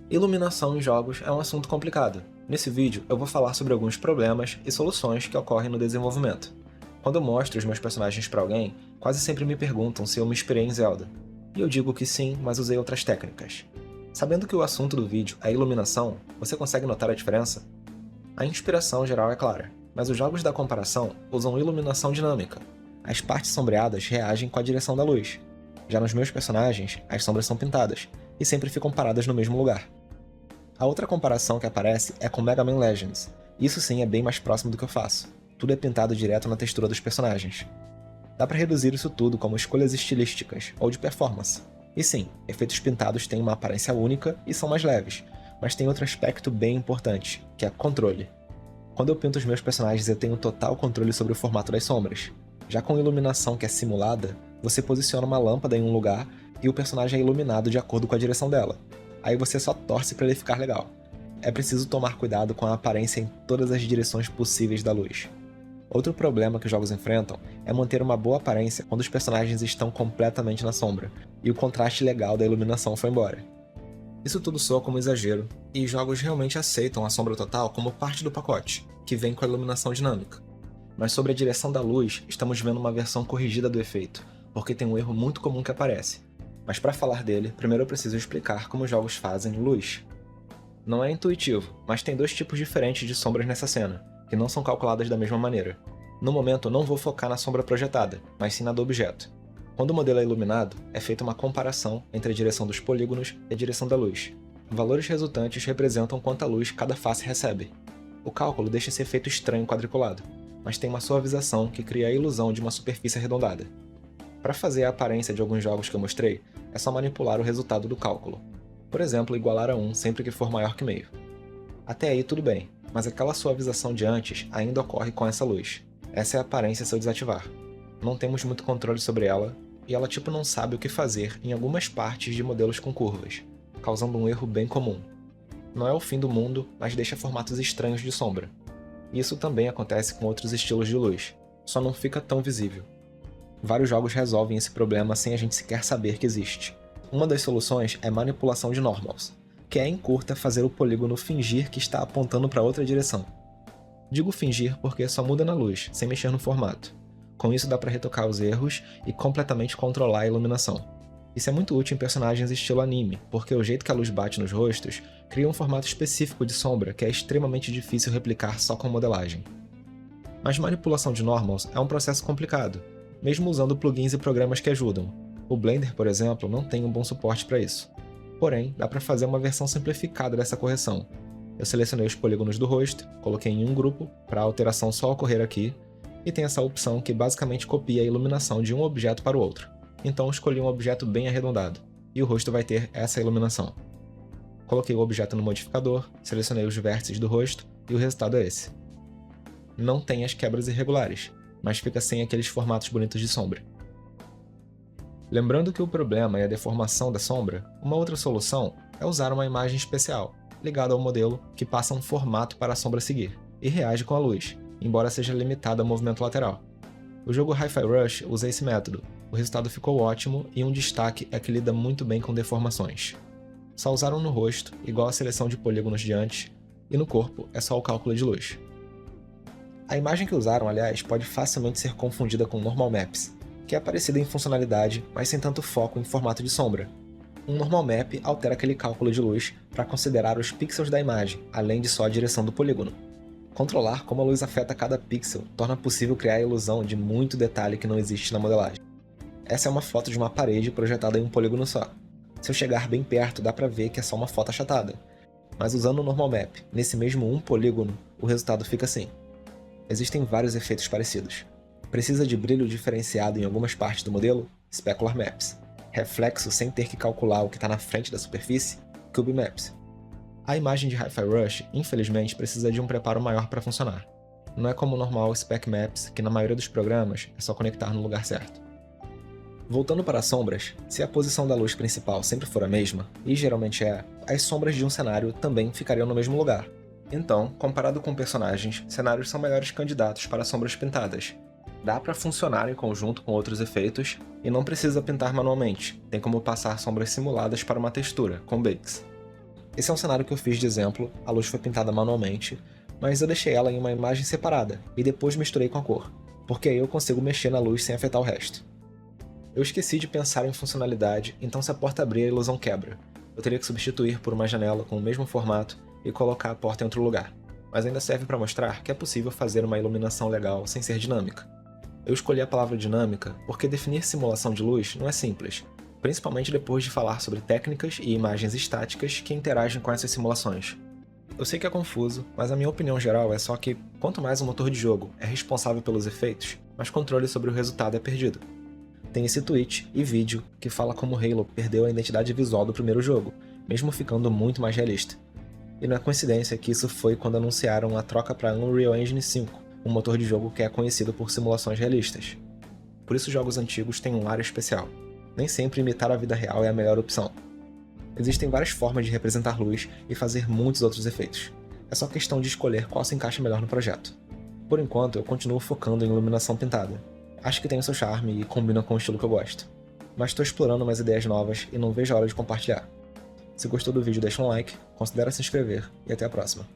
Iluminação em jogos é um assunto complicado. Nesse vídeo eu vou falar sobre alguns problemas e soluções que ocorrem no desenvolvimento. Quando eu mostro os meus personagens para alguém, quase sempre me perguntam se eu me inspirei em Zelda. E eu digo que sim, mas usei outras técnicas. Sabendo que o assunto do vídeo é iluminação, você consegue notar a diferença? A inspiração geral é clara, mas os jogos da comparação usam iluminação dinâmica. As partes sombreadas reagem com a direção da luz. Já nos meus personagens, as sombras são pintadas, e sempre ficam paradas no mesmo lugar. A outra comparação que aparece é com Mega Man Legends. Isso sim é bem mais próximo do que eu faço. Tudo é pintado direto na textura dos personagens. Dá pra reduzir isso tudo como escolhas estilísticas ou de performance. E sim, efeitos pintados têm uma aparência única e são mais leves, mas tem outro aspecto bem importante, que é controle. Quando eu pinto os meus personagens eu tenho total controle sobre o formato das sombras. Já com iluminação que é simulada, você posiciona uma lâmpada em um lugar e o personagem é iluminado de acordo com a direção dela. Aí você só torce para ele ficar legal. É preciso tomar cuidado com a aparência em todas as direções possíveis da luz. Outro problema que os jogos enfrentam é manter uma boa aparência quando os personagens estão completamente na sombra, e o contraste legal da iluminação foi embora. Isso tudo soa como exagero, e jogos realmente aceitam a sombra total como parte do pacote, que vem com a iluminação dinâmica. Mas sobre a direção da luz, estamos vendo uma versão corrigida do efeito, porque tem um erro muito comum que aparece. Mas para falar dele, primeiro eu preciso explicar como os jogos fazem luz. Não é intuitivo, mas tem dois tipos diferentes de sombras nessa cena, que não são calculadas da mesma maneira. No momento eu não vou focar na sombra projetada, mas sim na do objeto. Quando o modelo é iluminado, é feita uma comparação entre a direção dos polígonos e a direção da luz. Valores resultantes representam quanta luz cada face recebe. O cálculo deixa esse efeito estranho quadriculado, mas tem uma suavização que cria a ilusão de uma superfície arredondada. Para fazer a aparência de alguns jogos que eu mostrei, é só manipular o resultado do cálculo. Por exemplo, igualar a 1 sempre que for maior que meio. Até aí tudo bem, mas aquela suavização de antes ainda ocorre com essa luz. Essa é a aparência se eu desativar. Não temos muito controle sobre ela, e ela tipo não sabe o que fazer em algumas partes de modelos com curvas, causando um erro bem comum. Não é o fim do mundo, mas deixa formatos estranhos de sombra. Isso também acontece com outros estilos de luz, só não fica tão visível. Vários jogos resolvem esse problema sem a gente sequer saber que existe. Uma das soluções é manipulação de normals, que é em curta fazer o polígono fingir que está apontando para outra direção. Digo fingir porque só muda na luz, sem mexer no formato. Com isso dá para retocar os erros e completamente controlar a iluminação. Isso é muito útil em personagens estilo anime, porque o jeito que a luz bate nos rostos cria um formato específico de sombra que é extremamente difícil replicar só com modelagem. Mas manipulação de normals é um processo complicado, mesmo usando plugins e programas que ajudam. O Blender, por exemplo, não tem um bom suporte para isso. Porém, dá para fazer uma versão simplificada dessa correção. Eu selecionei os polígonos do rosto, coloquei em um grupo, para a alteração só ocorrer aqui, e tem essa opção que basicamente copia a iluminação de um objeto para o outro. Então escolhi um objeto bem arredondado, e o rosto vai ter essa iluminação. Coloquei o objeto no modificador, selecionei os vértices do rosto, e o resultado é esse. Não tem as quebras irregulares, mas fica sem aqueles formatos bonitos de sombra. Lembrando que o problema é a deformação da sombra, uma outra solução é usar uma imagem especial, ligada ao modelo, que passa um formato para a sombra seguir, e reage com a luz, embora seja limitada ao movimento lateral. O jogo Hi-Fi Rush usa esse método, o resultado ficou ótimo e um destaque é que lida muito bem com deformações. Só usaram no rosto, igual a seleção de polígonos de antes, e no corpo é só o cálculo de luz. A imagem que usaram, aliás, pode facilmente ser confundida com Normal Maps, que é parecida em funcionalidade, mas sem tanto foco em formato de sombra. Um Normal Map altera aquele cálculo de luz para considerar os pixels da imagem, além de só a direção do polígono. Controlar como a luz afeta cada pixel torna possível criar a ilusão de muito detalhe que não existe na modelagem. Essa é uma foto de uma parede projetada em um polígono só. Se eu chegar bem perto, dá para ver que é só uma foto achatada. Mas usando o Normal Map, nesse mesmo um polígono, o resultado fica assim. Existem vários efeitos parecidos. Precisa de brilho diferenciado em algumas partes do modelo? Specular Maps. Reflexo sem ter que calcular o que está na frente da superfície? Cube Maps. A imagem de Hi-Fi Rush, infelizmente, precisa de um preparo maior para funcionar. Não é como o normal Spec Maps, que na maioria dos programas é só conectar no lugar certo. Voltando para as sombras, se a posição da luz principal sempre for a mesma, e geralmente é, as sombras de um cenário também ficariam no mesmo lugar. Então, comparado com personagens, cenários são melhores candidatos para sombras pintadas. Dá para funcionar em conjunto com outros efeitos, e não precisa pintar manualmente, tem como passar sombras simuladas para uma textura, com bakes. Esse é um cenário que eu fiz de exemplo, a luz foi pintada manualmente, mas eu deixei ela em uma imagem separada e depois misturei com a cor, porque aí eu consigo mexer na luz sem afetar o resto. Eu esqueci de pensar em funcionalidade, então se a porta abrir a ilusão quebra. Eu teria que substituir por uma janela com o mesmo formato e colocar a porta em outro lugar, mas ainda serve para mostrar que é possível fazer uma iluminação legal sem ser dinâmica. Eu escolhi a palavra dinâmica porque definir simulação de luz não é simples, principalmente depois de falar sobre técnicas e imagens estáticas que interagem com essas simulações. Eu sei que é confuso, mas a minha opinião geral é só que, quanto mais o motor de jogo é responsável pelos efeitos, mais controle sobre o resultado é perdido. Tem esse tweet e vídeo que fala como Halo perdeu a identidade visual do primeiro jogo, mesmo ficando muito mais realista. E não é coincidência que isso foi quando anunciaram a troca para Unreal Engine 5, um motor de jogo que é conhecido por simulações realistas. Por isso jogos antigos têm um ar especial. Nem sempre imitar a vida real é a melhor opção. Existem várias formas de representar luz e fazer muitos outros efeitos. É só questão de escolher qual se encaixa melhor no projeto. Por enquanto, eu continuo focando em iluminação pintada. Acho que tem o seu charme e combina com o estilo que eu gosto. Mas estou explorando umas ideias novas e não vejo a hora de compartilhar. Se gostou do vídeo, deixa um like, considere se inscrever e até a próxima.